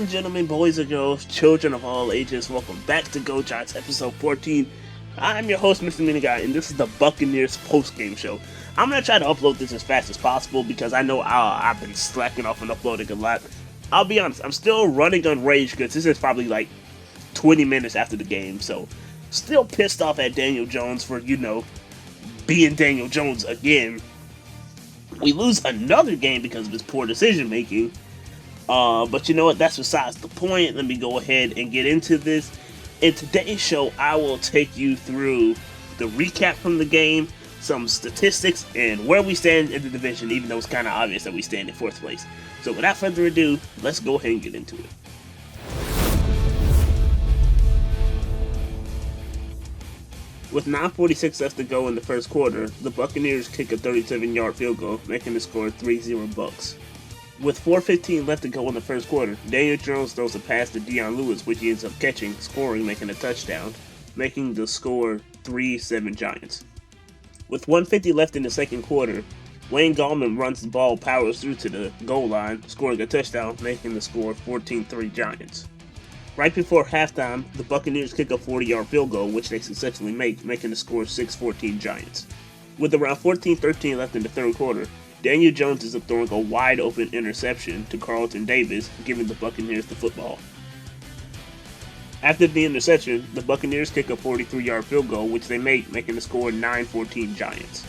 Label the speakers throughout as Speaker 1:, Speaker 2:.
Speaker 1: and gentlemen, boys and girls, children of all ages, welcome back to Go Giants episode 14. I'm your host, Mr. Mini Guy, and this is the Buccaneers postgame show. I'm going to try to upload this as fast as possible because I know I've been slacking off and uploading a lot. I'll be honest, I'm still running on rage because this is probably like 20 minutes after the game, so still pissed off at Daniel Jones for, being Daniel Jones again. We lose another game because of his poor decision making. But you know what? That's besides the point. Let me go ahead and get into this. In today's show, I will take you through the recap from the game, some statistics, and where we stand in the division, even though it's kind of obvious that we stand in 4th place. So without further ado, let's go ahead and get into it. With 9:46 left to go in the first quarter, the Buccaneers kick a 37-yard field goal, making the score 3-0 Bucks. With 4:15 left to go in the first quarter, Daniel Jones throws a pass to Dion Lewis, which he ends up catching, scoring, making a touchdown, making the score 3-7 Giants. With 1:50 left in the second quarter, Wayne Gallman runs the ball, powers through to the goal line, scoring a touchdown, making the score 14-3 Giants. Right before halftime, the Buccaneers kick a 40-yard field goal, which they successfully make, making the score 6-14 Giants. With around 14:13 left in the third quarter, Daniel Jones is up throwing a wide-open interception to Carlton Davis, giving the Buccaneers the football. After the interception, the Buccaneers kick a 43-yard field goal, which they make, making the score 9-14 Giants.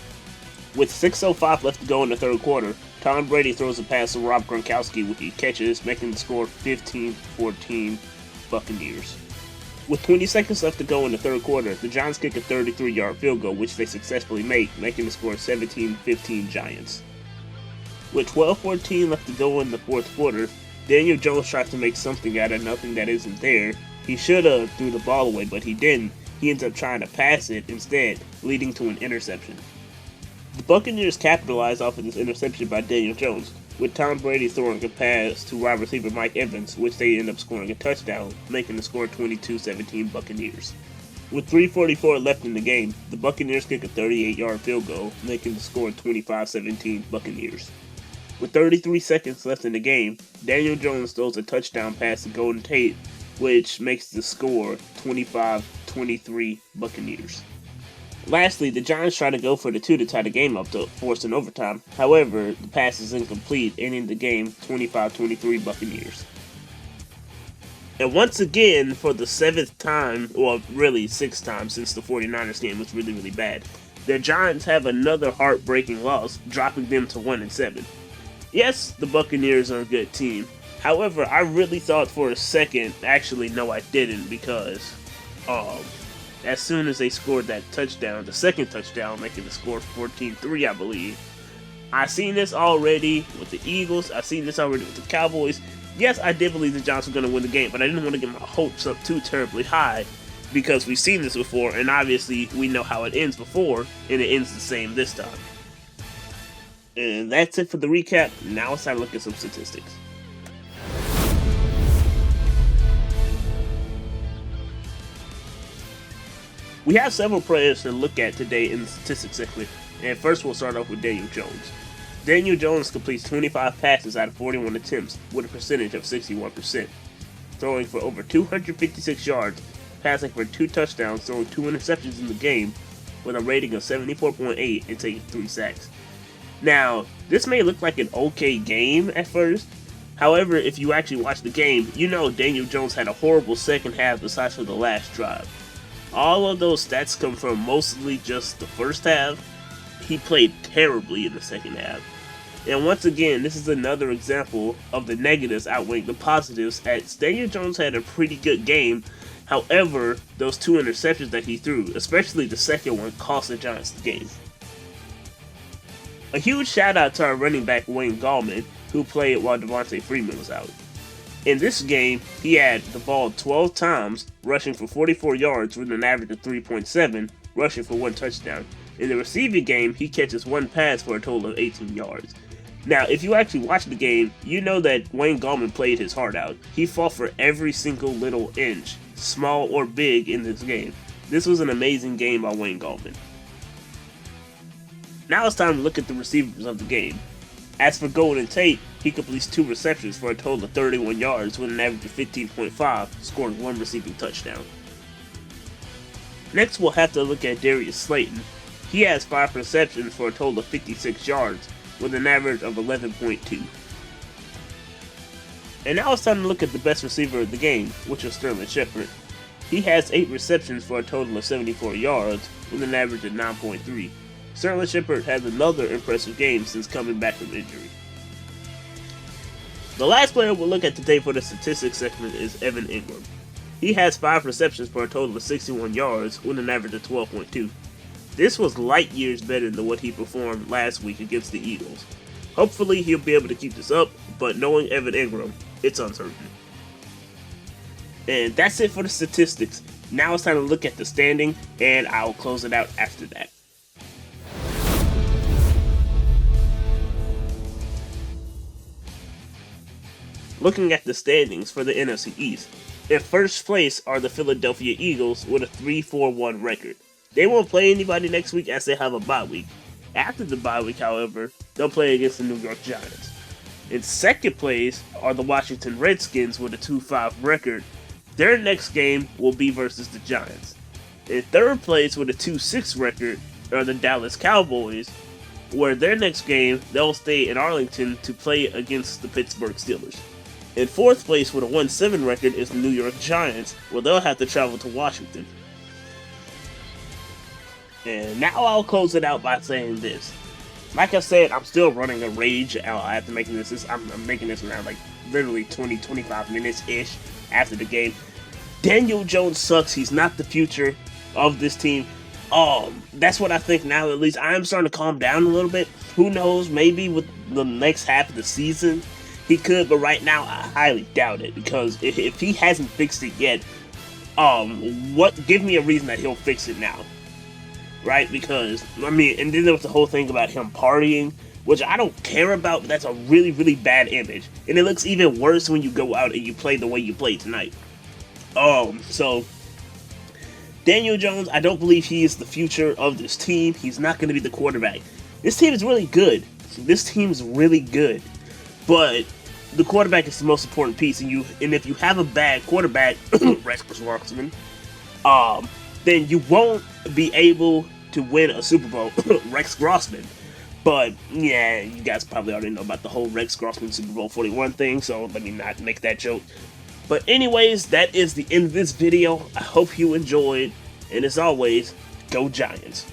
Speaker 1: With 6:05 left to go in the third quarter, Tom Brady throws a pass to Rob Gronkowski, which he catches, making the score 15-14 Buccaneers. With 20 seconds left to go in the third quarter, the Giants kick a 33-yard field goal, which they successfully make, making the score 17-15 Giants. With 12:14 left to go in the fourth quarter, Daniel Jones tries to make something out of nothing that isn't there. He should have threw the ball away, but he didn't. He ends up trying to pass it instead, leading to an interception. The Buccaneers capitalize off of this interception by Daniel Jones, with Tom Brady throwing a pass to wide receiver Mike Evans, which they end up scoring a touchdown, making the score 22-17 Buccaneers. With 3:44 left in the game, the Buccaneers kick a 38-yard field goal, making the score 25-17 Buccaneers. With 33 seconds left in the game, Daniel Jones throws a touchdown pass to Golden Tate, which makes the score 25-23 Buccaneers. Lastly, the Giants try to go for the 2 to tie the game up to force an overtime. However, the pass is incomplete, ending the game 25-23 Buccaneers. And once again, for the 7th time, or really 6th time since the 49ers game was really, really bad, the Giants have another heartbreaking loss, dropping them to 1-7. Yes, the Buccaneers are a good team. However, I really thought for a second, actually no I didn't, because as soon as they scored that touchdown, the second touchdown, making the score 14-3 I believe, I seen this already with the Eagles, I seen this already with the Cowboys. Yes, I did believe the Giants were going to win the game, but I didn't want to get my hopes up too terribly high, because we've seen this before, and obviously we know how it ends before, and it ends the same this time. And that's it for the recap. Now it's time to look at some statistics. We have several players to look at today in the statistics section, and first we'll start off with Daniel Jones. Daniel Jones completes 25 passes out of 41 attempts with a percentage of 61%, throwing for over 256 yards, passing for 2 touchdowns, throwing 2 interceptions in the game, with a rating of 74.8 and taking 3 sacks. Now, this may look like an okay game at first. However, if you actually watch the game, you know Daniel Jones had a horrible second half besides for the last drive. All of those stats come from mostly just the first half. He played terribly in the second half. And once again, this is another example of the negatives outweighing the positives, as Daniel Jones had a pretty good game. However, those 2 interceptions that he threw, especially the second one, cost the Giants the game. A huge shout out to our running back Wayne Gallman, who played while Devontae Freeman was out. In this game, he had the ball 12 times, rushing for 44 yards with an average of 3.7, rushing for 1 touchdown. In the receiving game, he catches 1 pass for a total of 18 yards. Now, if you actually watch the game, you know that Wayne Gallman played his heart out. He fought for every single little inch, small or big, in this game. This was an amazing game by Wayne Gallman. Now it's time to look at the receivers of the game. As for Golden Tate, he completes 2 receptions for a total of 31 yards with an average of 15.5, scoring 1 receiving touchdown. Next, we'll have to look at Darius Slayton. He has 5 receptions for a total of 56 yards with an average of 11.2. And now it's time to look at the best receiver of the game, which is Sterling Shepard. He has 8 receptions for a total of 74 yards with an average of 9.3. Sterling Shepard has another impressive game since coming back from injury. The last player we'll look at today for the statistics segment is Evan Ingram. He has 5 receptions for a total of 61 yards with an average of 12.2. This was light years better than what he performed last week against the Eagles. Hopefully he'll be able to keep this up, but knowing Evan Ingram, it's uncertain. And that's it for the statistics. Now it's time to look at the standing, and I'll close it out after that. Looking at the standings for the NFC East, in first place are the Philadelphia Eagles with a 3-4-1 record. They won't play anybody next week as they have a bye week. After the bye week, however, they'll play against the New York Giants. In second place are the Washington Redskins with a 2-5 record. Their next game will be versus the Giants. In third place with a 2-6 record are the Dallas Cowboys, where their next game they'll stay in Arlington to play against the Pittsburgh Steelers. In fourth place with a 1-7 record is the New York Giants, where they'll have to travel to Washington. And now I'll close it out by saying this. Like I said, I'm still running a rage after making this. I'm making this around like literally 20-25 minutes-ish after the game. Daniel Jones sucks. He's not the future of this team. That's what I think now. At least I am starting to calm down a little bit. Who knows? Maybe with the next half of the season he could, but right now I highly doubt it, because if he hasn't fixed it yet, give me a reason that he'll fix it now. Right? Because, I mean, and then there was the whole thing about him partying, which I don't care about, but that's a really, really bad image. And it looks even worse when you go out and you play the way you played tonight. So, Daniel Jones, I don't believe he is the future of this team. He's not going to be the quarterback. This team is really good. This team is really good. But the quarterback is the most important piece. And if you have a bad quarterback, Rex Grossman, then you won't be able to win a Super Bowl. Rex Grossman. But, yeah, you guys probably already know about the whole Rex Grossman Super Bowl 41 thing, so let me not make that joke. But anyways, that is the end of this video. I hope you enjoyed, and as always, go Giants.